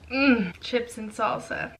Chips and salsa.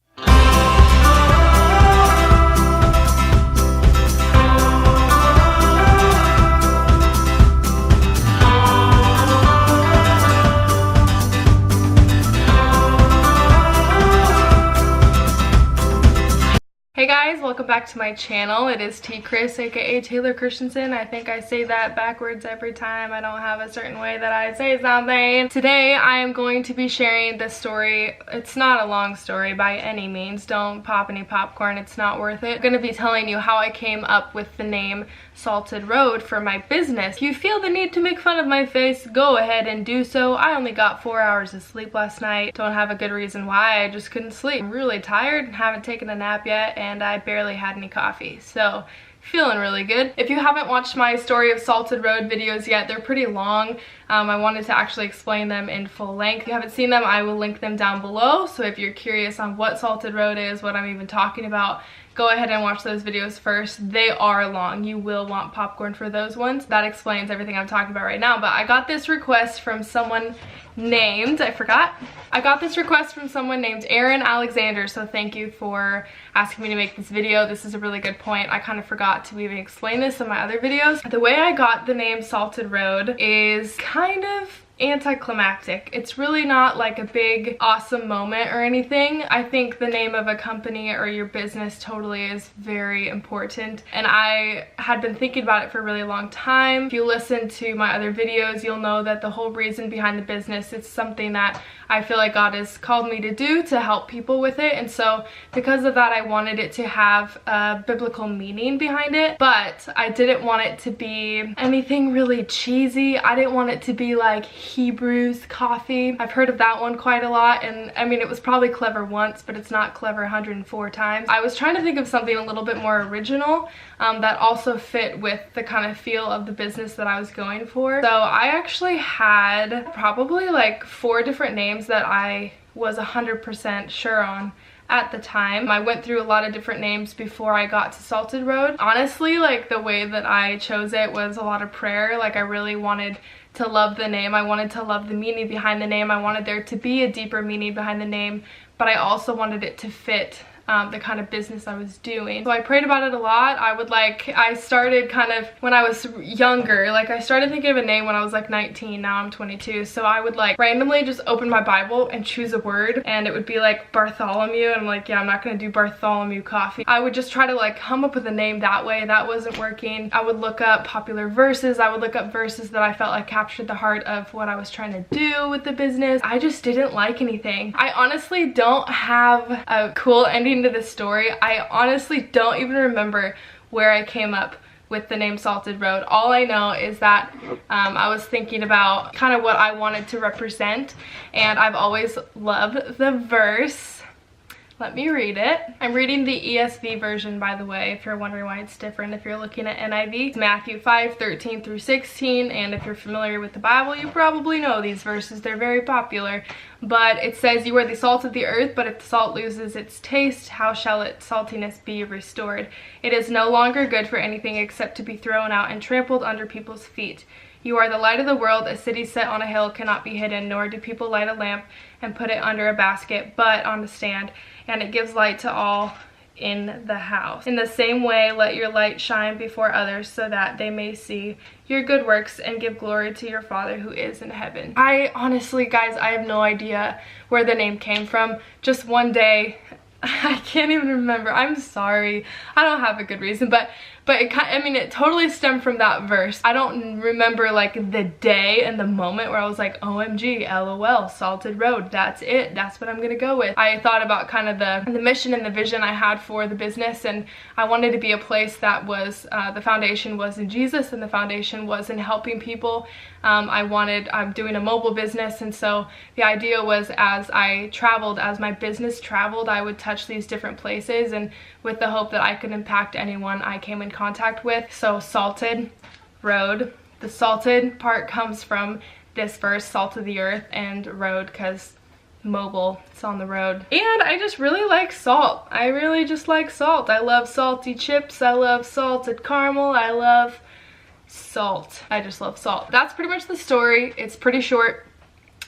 Hey guys, welcome back to my channel. It is T Chris, aka Taylor Christensen. I think I say that backwards every time. I don't have a certain way that I say something. Today I am going to be sharing this story. It's not a long story by any means. Don't pop any popcorn, it's not worth it. I'm going to be telling you how I came up with the name Salted Road for my business. If you feel the need to make fun of my face, go ahead and do so. I only got 4 hours of sleep last night. Don't have a good reason why, I just couldn't sleep. I'm really tired, haven't taken a nap yet, and I barely had any coffee, so feeling really good. If you haven't watched my Story of Salted Road videos yet, they're pretty long. I wanted to actually explain them in full length. If you haven't seen them, I will link them down below, so if you're curious on what Salted Road is, what I'm even talking about, go ahead and watch those videos first. They are long. You will want popcorn for those ones. That explains everything I'm talking about right now, but I got this request from someone named, I got this request from someone named Aaron Alexander, so thank you for asking me to make this video. This is a really good point. I kind of forgot to even explain this in my other videos. The way I got the name Salted Road is kind of anticlimactic. It's really not like a big awesome moment or anything. I think the name of a company or your business totally is very important, and I had been thinking about it for a really long time. If you listen to my other videos, you'll know that the whole reason behind the business, it's something that I feel like God has called me to do, to help people with it, and so because of that I wanted it to have a biblical meaning behind it, but I didn't want it to be anything really cheesy. I didn't want it to be like Hebrews Coffee. I've heard of that one quite a lot, and I mean, it was probably clever once, but it's not clever 104 times. I was trying to think of something a little bit more original that also fit with the kind of feel of the business that I was going for. So I actually had probably like 4 different names that I was 100% sure on at the time. I went through a lot of different names before I got to Salted Road. Honestly, like the way that I chose it was a lot of prayer. Like I really wanted to love the name. I wanted to love the meaning behind the name. I wanted there to be a deeper meaning behind the name, but I also wanted it to fit the kind of business I was doing. So I prayed about it a lot. I started kind of when I was younger, like I started thinking of a name when I was like 19, now I'm 22. So I would like randomly just open my Bible and choose a word, and it would be like Bartholomew, and I'm like, yeah, I'm not gonna do Bartholomew Coffee. I would just try to like come up with a name that way. That wasn't working. I would look up popular verses. I would look up verses that I felt like captured the heart of what I was trying to do with the business. I just didn't like anything. I honestly don't have a cool ending to this story. I honestly don't even remember where I came up with the name Salted Road. All I know is that I was thinking about kind of what I wanted to represent, and I've always loved the verse. Let me read it. I'm reading the ESV version, by the way, if you're wondering why it's different. If you're looking at NIV, it's Matthew 5:13 through 16, and if you're familiar with the Bible, you probably know these verses. They're very popular. But it says, "You are the salt of the earth, but if the salt loses its taste, how shall its saltiness be restored? It is no longer good for anything except to be thrown out and trampled under people's feet. You are the light of the world. A city set on a hill cannot be hidden, nor do people light a lamp and put it under a basket, but on a stand, and it gives light to all in the house. In the same way, let your light shine before others, so that they may see your good works and give glory to your Father who is in heaven." I honestly, guys, I have no idea where the name came from. Just one day, I can't even remember. I'm sorry. I don't have a good reason, but it totally stemmed from that verse. I don't remember like the day and the moment where I was like, OMG, LOL, Salted Road, that's it, that's what I'm gonna go with. I thought about kind of the mission and the vision I had for the business, and I wanted to be a place that was, the foundation was in Jesus, and the foundation was in helping people. I'm doing a mobile business, and so the idea was as my business traveled, I would touch these different places, and with the hope that I could impact anyone I came in contact with. So Salted Road. The salted part comes from this verse, salt of the earth, and road because mobile, it's on the road. And I just really like salt. I really just like salt. I love salty chips. I love salted caramel. I love salt. I just love salt. That's pretty much the story. It's pretty short.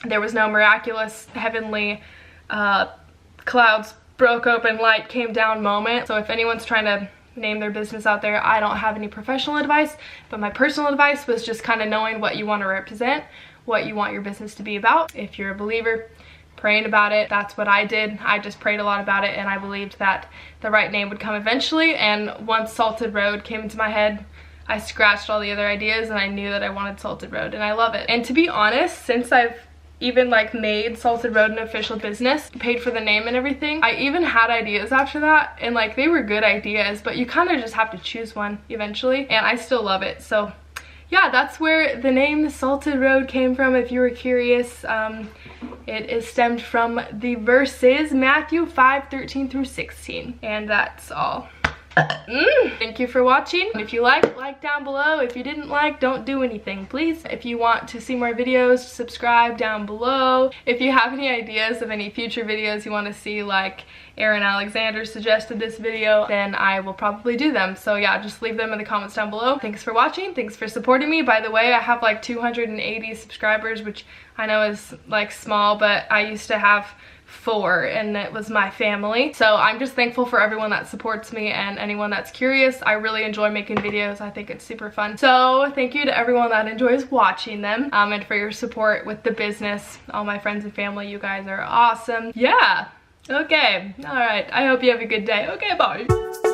There was no miraculous heavenly clouds broke open, light came down moment. So if anyone's trying to name their business out there, I don't have any professional advice, but my personal advice was just kind of knowing what you want to represent, what you want your business to be about. If you're a believer, praying about it. That's what I did. I just prayed a lot about it, and I believed that the right name would come eventually. And once Salted Road came into my head, I scratched all the other ideas and I knew that I wanted Salted Road, and I love it. And to be honest, since I've even like made Salted Road an official business, paid for the name and everything, I even had ideas after that, and like they were good ideas, but you kind of just have to choose one eventually, and I still love it. So yeah, that's where the name Salted Road came from, if you were curious. It is stemmed from the verses Matthew 5:13 through 16, and that's all. Thank you for watching. If you like down below. If you didn't like, don't do anything, please. If you want to see more videos, subscribe down below. If you have any ideas of any future videos you want to see, like Aaron Alexander suggested this video, then I will probably do them. So yeah, just leave them in the comments down below. Thanks for watching. Thanks for supporting me. By the way, I have like 280 subscribers, which I know is like small, but I used to have 4, and it was my family. So I'm just thankful for everyone that supports me and anyone that's curious. I really enjoy making videos. I think it's super fun. So thank you to everyone that enjoys watching them, and for your support with the business. All my friends and family, you guys are awesome. Yeah. Okay. All right. I hope you have a good day. Okay, bye.